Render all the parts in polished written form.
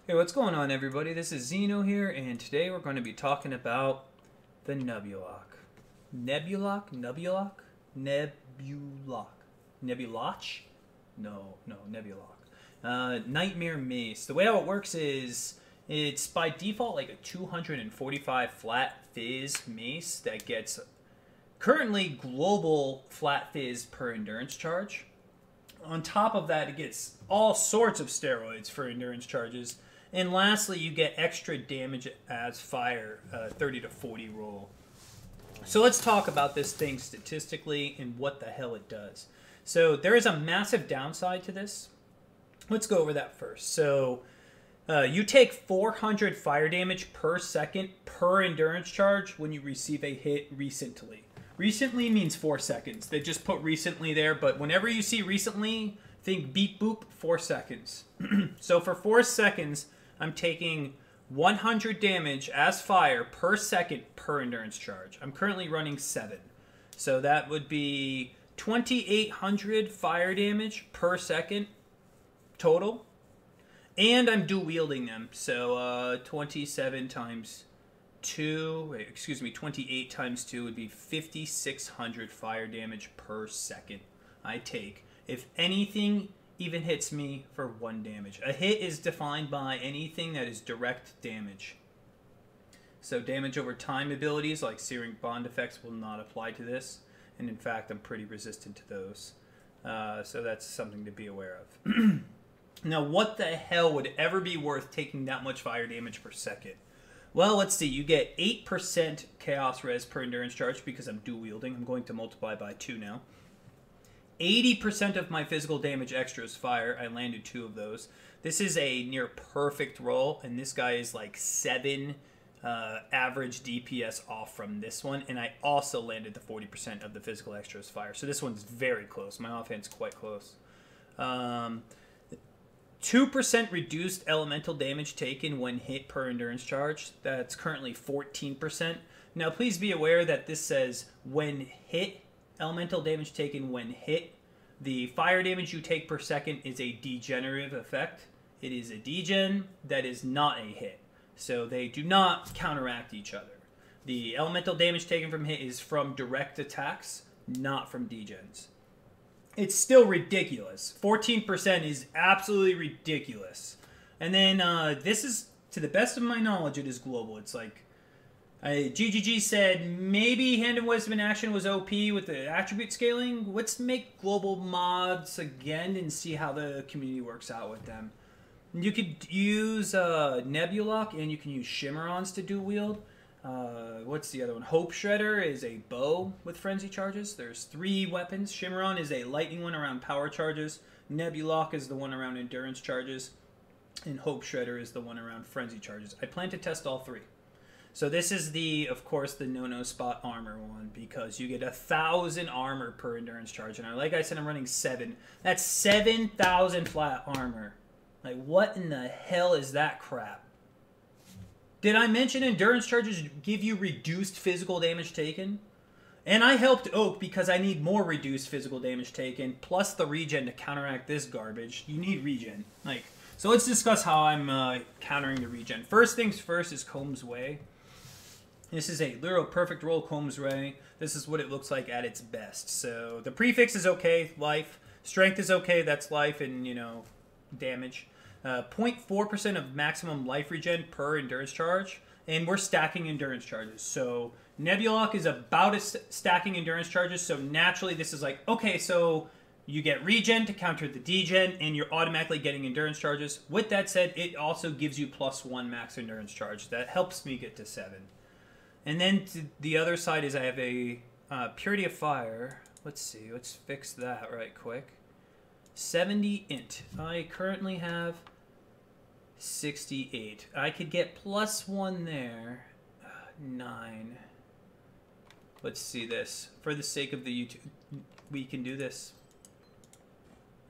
Hey, what's going on, everybody? This is Zeno here, and today we're going to be talking about the Nebuloch. Nebuloch? Nebuloch? No, Nebuloch. Nightmare Mace. The way how it works is it's by default like a 245 flat fizz mace that gets currently global flat fizz per endurance charge. On top of that, it gets all sorts of steroids for endurance charges. And lastly, you get extra damage as fire, 30 to 40 roll. So let's talk about this thing statistically and what the hell it does. So there is a massive downside to this. Let's go over that first. So you take 400 fire damage per second per endurance charge when you receive a hit recently. Recently means 4 seconds. They just put recently there, but whenever you see recently, think beep boop, 4 seconds. So for 4 seconds, I'm taking 100 damage as fire per second per endurance charge. I'm currently running 7. So that would be 2,800 fire damage per second total. And I'm dual wielding them. So 27 times 2, 28 times 2 would be 5,600 fire damage per second I take. If anything even hits me for 1 damage. A hit is defined by anything that is direct damage. So damage over time abilities like searing bond effects will not apply to this. And in fact, I'm pretty resistant to those. So that's something to be aware of. Now, what the hell would ever be worth taking that much fire damage per second? Well, let's see. You get 8% chaos res per endurance charge because I'm dual wielding. I'm going to multiply by 2 now. 80% of my physical damage extra is fire. I landed 2 of those. This is a near perfect roll, and this guy is like 7 average DPS off from this one, and I also landed the 40% of the physical extra as fire. So this one's very close. My offhand's quite close. 2% reduced elemental damage taken when hit per endurance charge. That's currently 14%. Now, please be aware that this says when hit. Elemental damage taken when hit. The fire damage you take per second is a degenerative effect. It is a degen that is not a hit. So they do not counteract each other. The elemental damage taken from hit is from direct attacks, not from degens. It's still ridiculous. 14% is absolutely ridiculous. And then this is, to the best of my knowledge, it is global. It's like GGG said maybe Hand of Wisdom in Action was OP with the attribute scaling. Let's make global mods again and see how the community works out with them. You could use Nebuloch and you can use Shimmerons to dual wield. What's the other one? Hope Shredder is a bow with frenzy charges. There's 3 weapons. Shimmeron is a lightning one around power charges. Nebuloch is the one around endurance charges. And Hope Shredder is the one around frenzy charges. I plan to test all 3. So this is of course, the no-no spot armor one because you get 1,000 armor per endurance charge. And like I said, I'm running 7. That's 7,000 flat armor. Like, what in the hell is that crap? Did I mention endurance charges give you reduced physical damage taken? And I helped Oak because I need more reduced physical damage taken, plus the regen to counteract this garbage. You need regen. So let's discuss how I'm countering the regen. First things first is Combs Way. This is a literal perfect roll Combs Ray. This is what it looks like at its best. So the prefix is okay, life. Strength is okay, that's life and, damage. 0.4% of maximum life regen per endurance charge. And we're stacking endurance charges. So Nebuloch is about stacking endurance charges. So naturally this is like, okay, so you get regen to counter the degen and you're automatically getting endurance charges. With that said, it also gives you +1 max endurance charge. That helps me get to 7. And then to the other side is I have a Purity of Fire. Let's see. Let's fix that right quick. 70 int. I currently have 68. I could get +1 there. 9. Let's see this. For the sake of the YouTube, we can do this.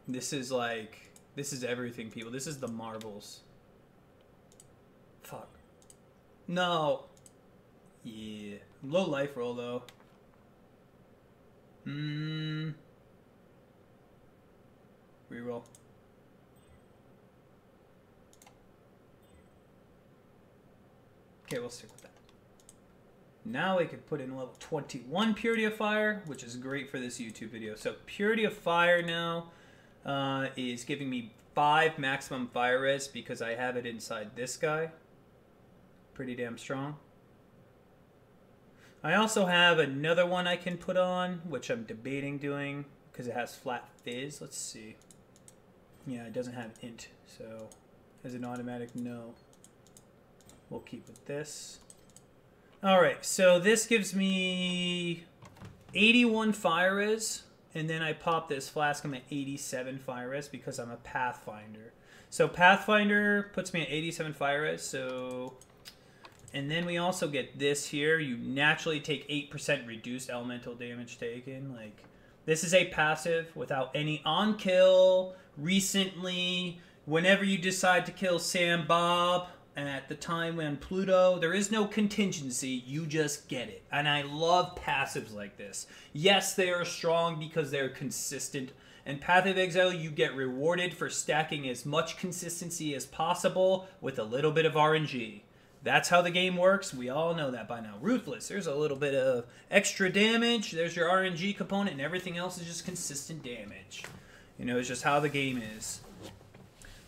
This is everything, people. This is the marbles. Fuck. No. Yeah. Low life roll, though. Reroll. Okay, we'll stick with that. Now we can put in level 21 Purity of Fire, which is great for this YouTube video. So Purity of Fire now is giving me 5 maximum fire res because I have it inside this guy. Pretty damn strong. I also have another one I can put on, which I'm debating doing because it has flat fizz. Let's see. Yeah, it doesn't have int, so as an automatic no. We'll keep with this. Alright, so this gives me 81 fire res, and then I pop this flask. I'm at 87 fire res because I'm a Pathfinder. So Pathfinder puts me at 87 fire res, so... And then we also get this here. You naturally take 8% reduced elemental damage taken. Like, this is a passive without any on-kill, recently, whenever you decide to kill Sam Bob, at the time when Pluto, there is no contingency, you just get it. And I love passives like this. Yes, they are strong because they're consistent. In Path of Exile, you get rewarded for stacking as much consistency as possible with a little bit of RNG. That's how the game works. We all know that by now. Ruthless, there's a little bit of extra damage. There's your RNG component, and everything else is just consistent damage. You know, it's just how the game is.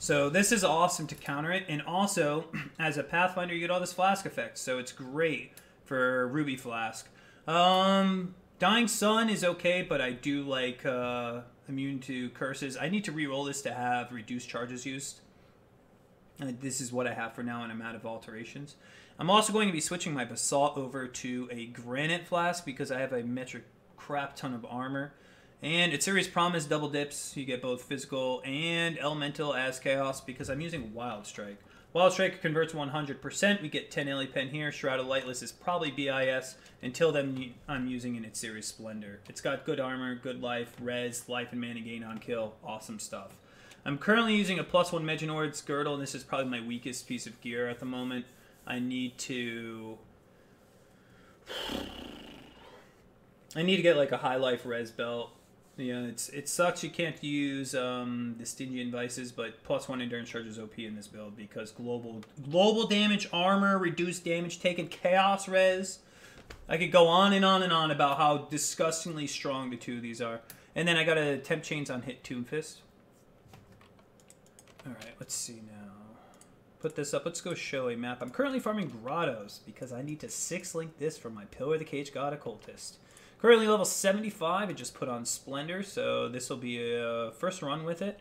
So this is awesome to counter it. And also, as a Pathfinder, you get all this flask effect. So it's great for Ruby Flask. Dying Sun is okay, but I do like immune to curses. I need to reroll this to have reduced charges used. This is what I have for now, and I'm out of alterations. I'm also going to be switching my Basalt over to a Granite Flask because I have a metric crap ton of armor. And its serious problem is double dips. You get both physical and elemental as chaos because I'm using Wildstrike. Wildstrike converts 100%. We get 10 Illy Pen here. Shroud of Lightless is probably BIS. Until then, I'm using in its Serious Splendor. It's got good armor, good life, res, life and mana gain on kill. Awesome stuff. I'm currently using a +1 Meginord's Girdle, and this is probably my weakest piece of gear at the moment. I need to get like a high life res belt. You know, it sucks you can't use the Stygian Vices, but +1 endurance charge is OP in this build because global damage, armor, reduced damage taken, chaos res. I could go on and on and on about how disgustingly strong the two of these are. And then I got a Temp Chains on hit Tomb Fist. Alright, let's see now. Put this up. Let's go show a map. I'm currently farming Grottos because I need to 6-link this for my Pillar of the Cage God Occultist. Currently level 75. I just put on Splendor, so this will be a first run with it.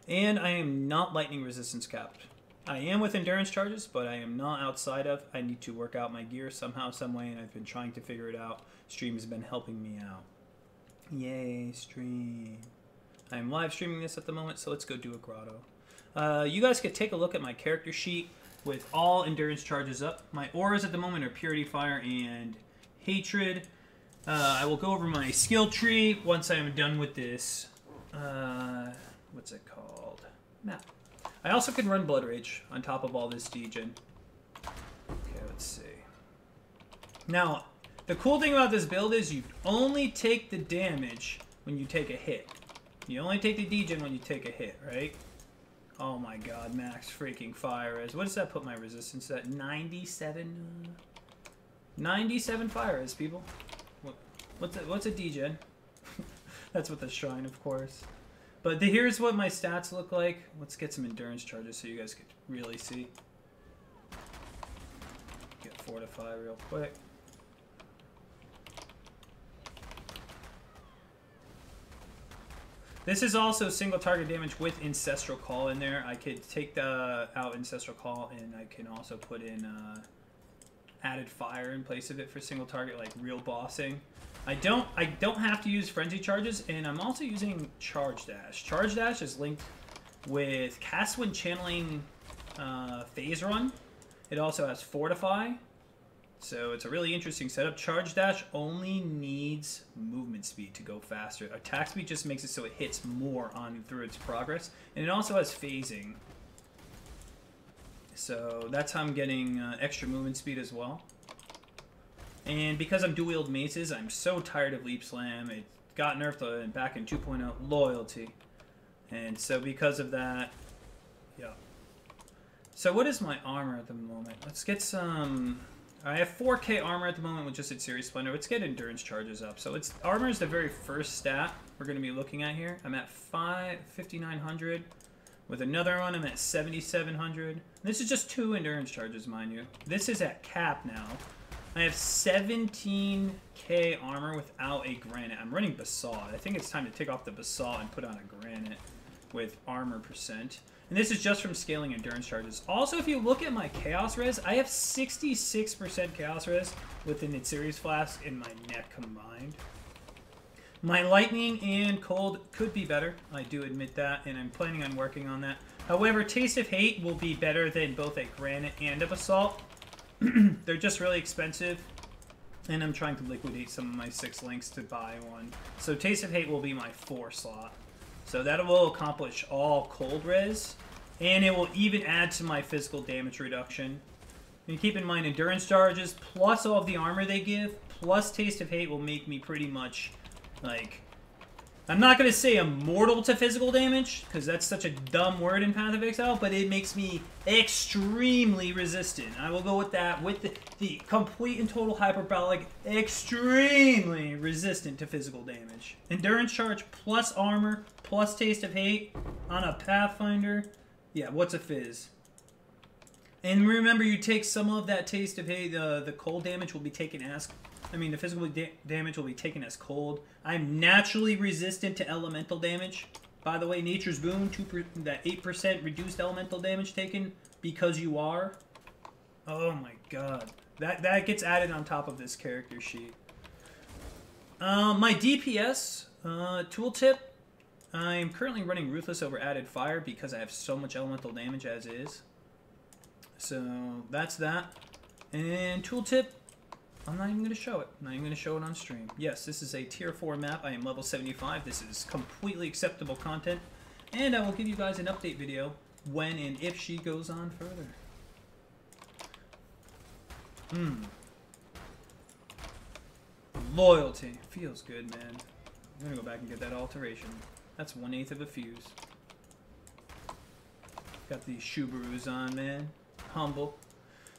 And I am not lightning resistance capped. I am with endurance charges, but I am not outside of. I need to work out my gear somehow, some way, and I've been trying to figure it out. Stream has been helping me out. Yay, stream. I am live streaming this at the moment, so let's go do a grotto. You guys could take a look at my character sheet with all endurance charges up. My auras at the moment are Purity, Fire, and Hatred. I will go over my skill tree once I am done with this. What's it called? Map. I also can run Blood Rage on top of all this degen. Okay, let's see. Now, the cool thing about this build is you only take the damage when you take a hit. You only take the degen when you take a hit, right? Oh my god, max freaking fire res. What does that put my resistance at? 97? 97 fire res, people. What's a degen? That's what the shrine, of course. But here's what my stats look like. Let's get some endurance charges so you guys could really see. Get Fortify real quick. This is also single target damage with Ancestral Call in there. I could take out Ancestral Call, and I can also put in added fire in place of it for single target, like real bossing. I don't have to use Frenzy Charges, and I'm also using Charge Dash. Charge Dash is linked with Cast when channeling Phase Run. It also has Fortify, so it's a really interesting setup. Charge Dash only needs movement speed to go faster. Attack speed just makes it so it hits more on through its progress, and it also has phasing. So that's how I'm getting extra movement speed as well. And because I'm dual-wield maces, I'm so tired of Leap Slam. It got nerfed back in 2.0 loyalty. And so because of that, yeah. So what is my armor at the moment? Let's get some... I have 4K armor at the moment with just its Series Splendor. Let's get endurance charges up. So it's armor is the very first stat we're going to be looking at here. I'm at 5,900. With another one, I'm at 7,700. This is just 2 endurance charges, mind you. This is at cap now. I have 17K armor without a granite. I'm running basalt. I think it's time to take off the basalt and put on a granite with armor percent. And this is just from scaling endurance charges. Also, if you look at my chaos res, I have 66% chaos res within its series flask and my neck combined. My lightning and cold could be better. I do admit that, and I'm planning on working on that. However, Taste of Hate will be better than both a granite and a basalt. They're just really expensive, and I'm trying to liquidate some of my 6 links to buy one. So Taste of Hate will be my 4 slot. So that will accomplish all cold res, and it will even add to my physical damage reduction. And keep in mind, endurance charges, plus all of the armor they give, plus Taste of Hate will make me pretty much, like... I'm not going to say immortal to physical damage, because that's such a dumb word in Path of Exile, but it makes me extremely resistant. I will go with that, with the complete and total hyperbolic, extremely resistant to physical damage. Endurance charge plus armor plus Taste of Hate on a Pathfinder. Yeah, what's a fizz? And remember, you take some of that Taste of Hate, the cold damage will be taken as... the physical damage will be taken as cold. I'm naturally resistant to elemental damage. By the way, Nature's Boon, that 8% reduced elemental damage taken because you are. Oh my god. That gets added on top of this character sheet. My DPS tooltip. I'm currently running Ruthless over Added Fire because I have so much elemental damage as is. So that's that. And tooltip. I'm not even going to show it. I'm not even going to show it on stream. Yes, this is a tier 4 map. I am level 75. This is completely acceptable content. And I will give you guys an update video when and if she goes on further. Loyalty. Feels good, man. I'm going to go back and get that alteration. That's 1/8 of a fuse. Got these Shubarus on, man. Humble.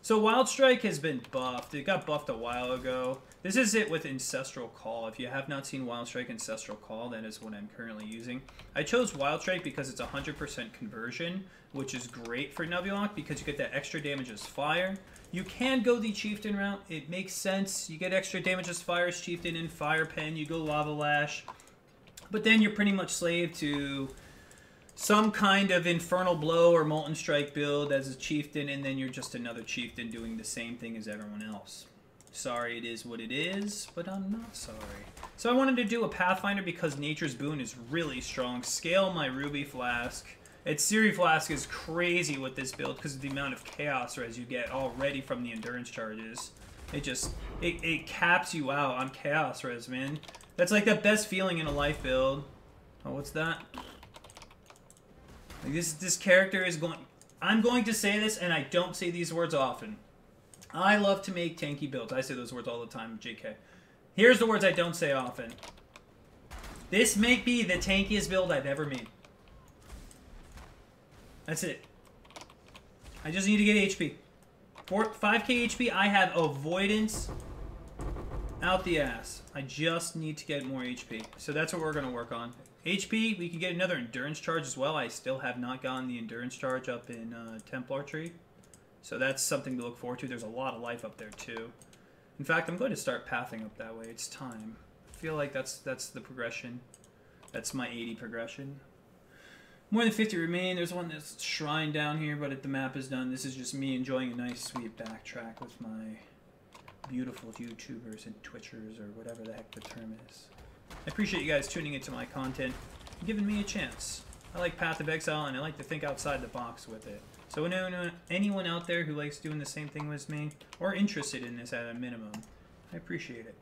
So Wildstrike has been buffed. It got buffed a while ago. This is it with Ancestral Call. If you have not seen Wildstrike Ancestral Call, that is what I'm currently using. I chose Wildstrike because it's 100% conversion, which is great for Nebuloch because you get that extra damage as fire. You can go the Chieftain route. It makes sense. You get extra damage as fire as Chieftain in Fire Pen. You go Lava Lash. But then you're pretty much slave to some kind of Infernal Blow or Molten Strike build as a Chieftain, and then you're just another Chieftain doing the same thing as everyone else. Sorry, it is what it is, but I'm not sorry. So I wanted to do a Pathfinder because Nature's Boon is really strong. Scale my Ruby Flask. Its Series Flask is crazy with this build because of the amount of Chaos Res you get already from the Endurance Charges. It caps you out on Chaos Res, man. That's like the best feeling in a life build. Oh, what's that? Like this character is going... I'm going to say this, and I don't say these words often. I love to make tanky builds. I say those words all the time, JK. Here's the words I don't say often. This may be the tankiest build I've ever made. That's it. I just need to get HP. 5k HP, I have avoidance out the ass. I just need to get more HP. So that's what we're going to work on. HP, we can get another endurance charge as well. I still have not gotten the endurance charge up in Templar Tree. So that's something to look forward to. There's a lot of life up there too. In fact, I'm going to start pathing up that way. It's time. I feel like that's the progression. That's my 80 progression. More than 50 remain. There's one that's shrine down here, but the map is done. This is just me enjoying a nice sweet backtrack with my beautiful YouTubers and Twitchers or whatever the heck the term is. I appreciate you guys tuning into my content and giving me a chance. I like Path of Exile, and I like to think outside the box with it. So anyone out there who likes doing the same thing with me, or interested in this at a minimum, I appreciate it.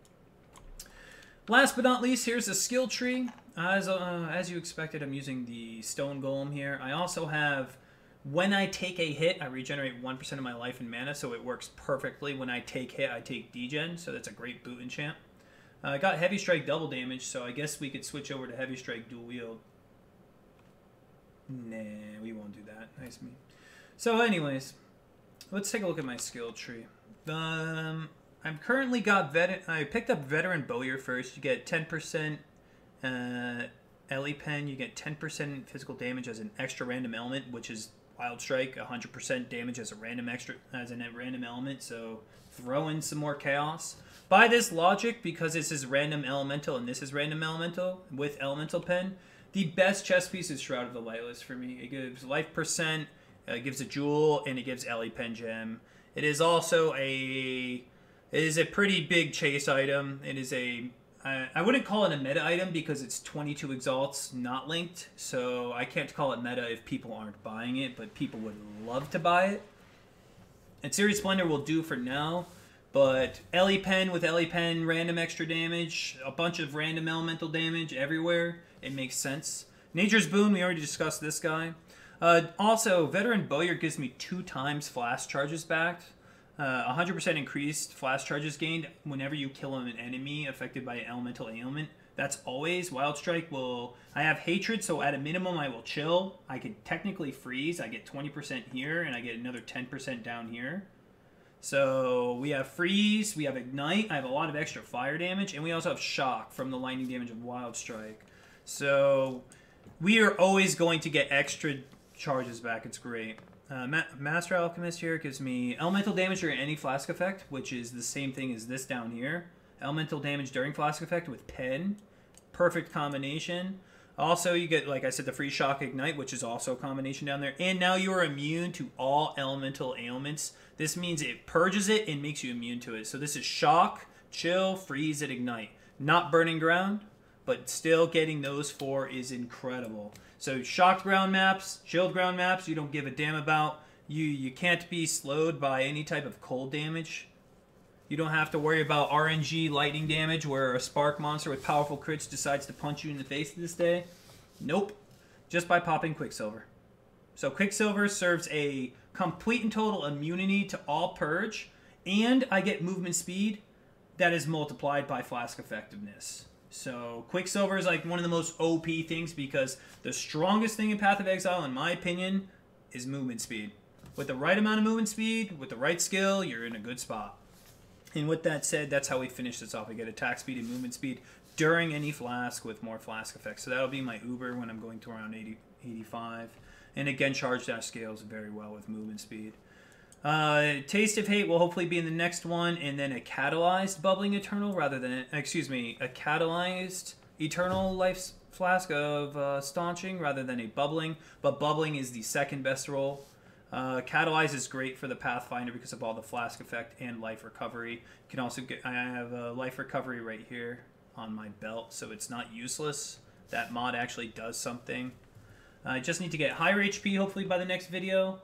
Last but not least, here's the skill tree. As you expected, I'm using the Stone Golem here. I also have, when I take a hit, I regenerate 1% of my life and mana, so it works perfectly. When I take hit, I take degen, so that's a great boot enchant. I got Heavy Strike double damage, so I guess we could switch over to Heavy Strike dual wield. Nah, we won't do that. Nice me. So anyways, let's take a look at my skill tree. I've currently got I picked up Veteran Bowyer first. You get 10% Ellie Pen. You get 10% physical damage as an extra random element, which is Wild Strike. 100% damage as a random element. So throw in some more chaos. By this logic, because this is random elemental and this is random elemental with elemental pen, the best chess piece is Shroud of the Lightless for me. It gives life percent, it gives a jewel, and it gives Ellie Pen gem. It is also a pretty big chase item. It is I wouldn't call it a meta item because it's 22 exalts not linked, so I can't call it meta if people aren't buying it, but people would love to buy it. And Series Splendor will do for now. But Ellie Pen with Ellie Pen, random extra damage, a bunch of random elemental damage everywhere. It makes sense. Nature's Boon, we already discussed this guy. Also, Veteran Bowyer gives me 2 times flash charges back. 100% increased flash charges gained whenever you kill an enemy affected by an elemental ailment. That's always. Wild Strike will... I have Hatred, so at a minimum I will chill. I could technically freeze. I get 20% here, and I get another 10% down here. So we have Freeze, we have Ignite, I have a lot of extra fire damage, and we also have Shock from the lightning damage of Wild Strike. So we are always going to get extra charges back. It's great. Master Alchemist here gives me elemental damage during any flask effect, which is the same thing as this down here. Elemental damage during flask effect with Pen. Perfect combination. Also, you get, like I said, the free Shock Ignite, which is also a combination down there. And now you are immune to all elemental ailments. This means it purges it and makes you immune to it. So this is Shock, Chill, Freeze, and Ignite. Not Burning Ground, but still getting those 4 is incredible. So shocked ground maps, chilled ground maps, you don't give a damn about. You can't be slowed by any type of cold damage. You don't have to worry about RNG lightning damage where a spark monster with powerful crits decides to punch you in the face this day. Nope. Just by popping Quicksilver. So Quicksilver serves a complete and total immunity to all purge, and I get movement speed that is multiplied by flask effectiveness. So Quicksilver is like one of the most OP things because the strongest thing in Path of Exile, in my opinion, is movement speed. With the right amount of movement speed, with the right skill, you're in a good spot. And with that said, that's how we finish this off. We get attack speed and movement speed during any flask with more flask effects. So that'll be my Uber when I'm going to around 80, 85. And again, charge dash scales very well with movement speed. Taste of Hate will hopefully be in the next one, and then a catalyzed bubbling eternal rather than, a catalyzed eternal life flask of staunching rather than a bubbling. But bubbling is the second best roll. Catalyze is great for the Pathfinder because of all the flask effect and life recovery. You can also get, I have a life recovery right here on my belt, so it's not useless. That mod actually does something. I just need to get higher HP hopefully by the next video.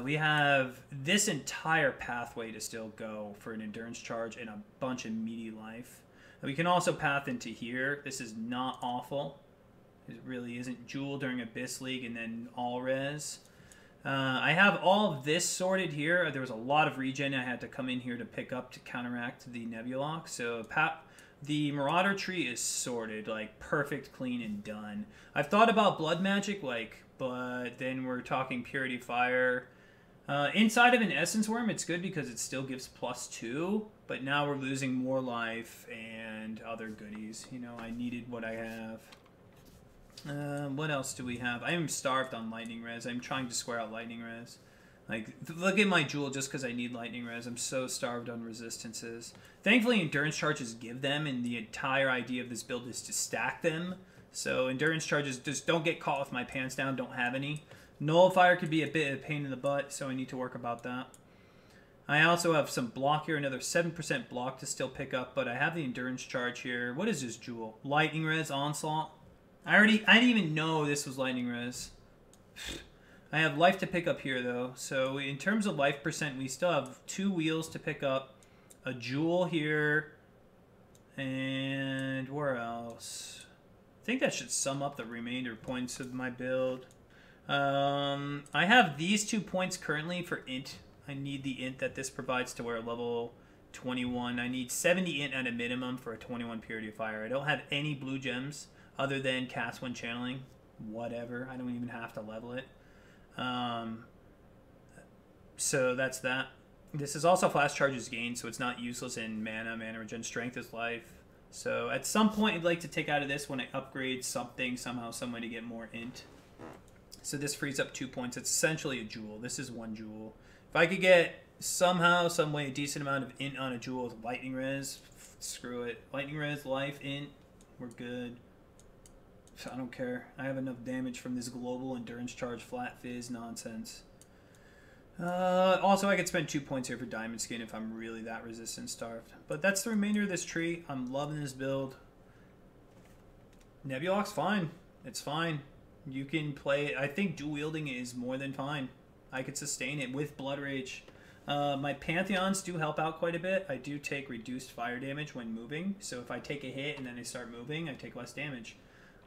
We have this entire pathway to still go for an endurance charge and a bunch of meaty life. We can also path into here. This is not awful. It really isn't. Jewel during Abyss League and then all res. I have all of this sorted here. There was a lot of regen I had to come in here to pick up to counteract the Nebuloch. So the Marauder tree is sorted, like perfect, clean, and done. I've thought about blood magic, but then we're talking Purity Fire. Inside of an Essence Worm, it's good because it still gives +2, but now we're losing more life and other goodies. You know, I needed what I have. What else do we have? I am starved on Lightning Res. I'm trying to square out Lightning Res. Like, look at my Jewel just because I need Lightning Res. I'm so starved on resistances. Thankfully, Endurance Charges give them, and the entire idea of this build is to stack them. So Endurance Charges, just don't get caught with my pants down, don't have any. Nullifier could be a bit of a pain in the butt, so I need to work about that. I also have some block here, another 7% block to still pick up, but I have the Endurance Charge here. What is this Jewel? Lightning Res, Onslaught. I didn't even know this was Lightning Res. I have life to pick up here, though. So in terms of life percent, we still have 2 wheels to pick up. A Jewel here. And where else? I think that should sum up the remainder points of my build. I have these 2 points currently for int. I need the int that this provides to wear level 21. I need 70 int at a minimum for a 21 Purity of Fire. I don't have any blue gems other than cast when channeling. Whatever. I don't even have to level it. So that's that. This is also flash charges gain, so it's not useless in mana. Mana regen, strength is life. So at some point, I'd like to take out of this when I upgrade something, somehow, some way to get more int. So this frees up 2 points. It's essentially a jewel. This is 1 jewel. If I could get somehow, some way, a decent amount of int on a jewel with lightning res, screw it. Lightning res, life, int, we're good. I don't care. I have enough damage from this global endurance charge flat fizz nonsense. Also, I could spend 2 points here for diamond skin if I'm really that resistance starved. But that's the remainder of this tree. I'm loving this build. Nebuloch's fine. It's fine. You can play it. I think dual wielding is more than fine. I could sustain it with Blood Rage. My Pantheons do help out quite a bit. I do take reduced fire damage when moving. So if I take a hit and then I start moving, I take less damage.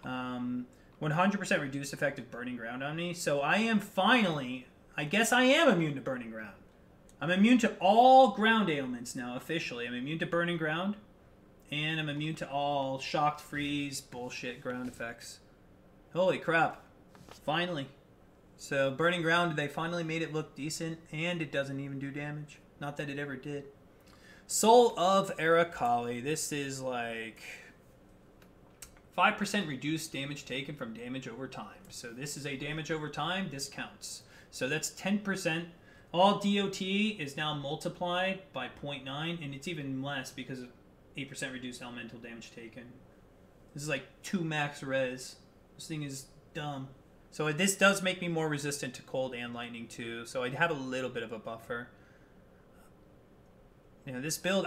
100% reduced effective burning ground on me. So I am finally... I guess I am immune to burning ground. I'm immune to all ground ailments now, officially. I'm immune to burning ground, and I'm immune to all shocked freeze, bullshit ground effects. Holy crap. Finally. So burning ground, they finally made it look decent, and it doesn't even do damage. Not that it ever did. Soul of Arakali. This is like 5% reduced damage taken from damage over time. So this is a damage over time. This counts. So that's 10%. All DOT is now multiplied by 0.9, and it's even less because of 8% reduced elemental damage taken. This is like 2 max res. This thing is dumb. So this does make me more resistant to cold and lightning too. So I'd have a little bit of a buffer. You know, this build,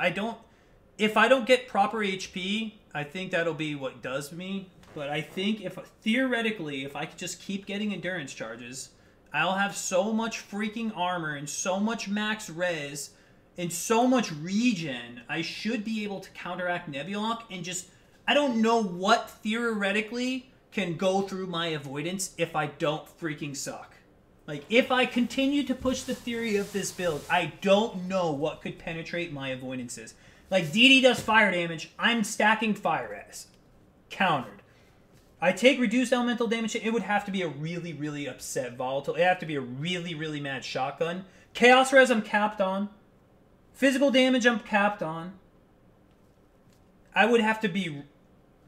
if I don't get proper HP, I think that'll be what does me. But I think theoretically, if I could just keep getting endurance charges, I'll have so much freaking armor and so much max res and so much regen, I should be able to counteract Nebuloch and just... I don't know what theoretically can go through my avoidance if I don't freaking suck. Like, if I continue to push the theory of this build, I don't know what could penetrate my avoidances. Like, DD does fire damage, I'm stacking fire res. Countered. I take reduced elemental damage. It would have to be a really, really upset volatile. It'd have to be a really, really mad shotgun. Chaos res, I'm capped on. Physical damage, I'm capped on. I would have to be...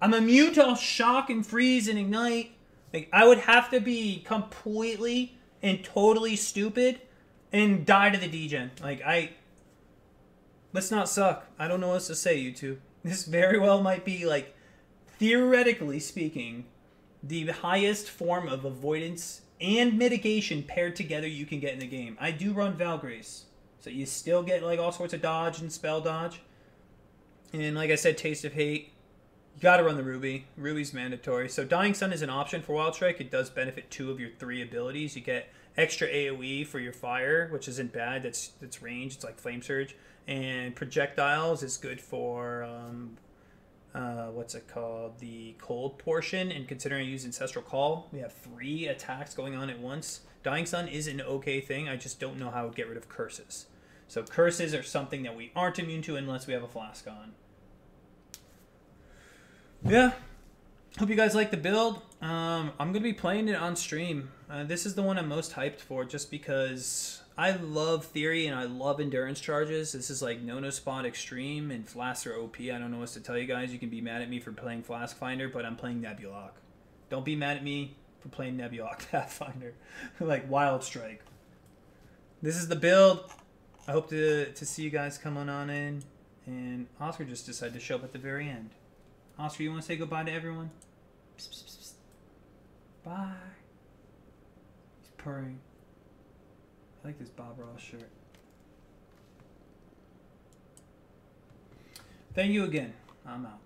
I'm immune to shock and freeze and ignite. Like, I would have to be completely and totally stupid and die to the degen. Like, let's not suck. I don't know what else to say, YouTube. This very well might be, like, theoretically speaking, the highest form of avoidance and mitigation paired together you can get in the game. I do run Valgrace, so you still get like all sorts of dodge and spell dodge. And like I said, Taste of Hate. You gotta run the Ruby. Ruby's mandatory. So Dying Sun is an option for Wildstrike. It does benefit 2 of your 3 abilities. You get extra AoE for your fire, which isn't bad. That's range. It's like Flame Surge. And Projectiles is good for... what's it called? The cold portion. And considering I use Ancestral Call, we have 3 attacks going on at once. Dying Sun is an okay thing. I just don't know how to get rid of curses. So curses are something that we aren't immune to unless we have a flask on. Yeah. Hope you guys like the build. I'm going to be playing it on stream. This is the one I'm most hyped for just because I love theory and I love endurance charges. This is like no spot extreme and flasks are OP. I don't know what to tell you guys. You can be mad at me for playing Flask Finder, but I'm playing Nebuloch. Don't be mad at me for playing Nebuloch Pathfinder. Like Wildstrike. This is the build. I hope to see you guys come on in. And Oscar just decided to show up at the very end. Oscar, you want to say goodbye to everyone? Psst, psst, psst, psst. Bye. He's purring. I like this Bob Ross shirt. Thank you again. I'm out.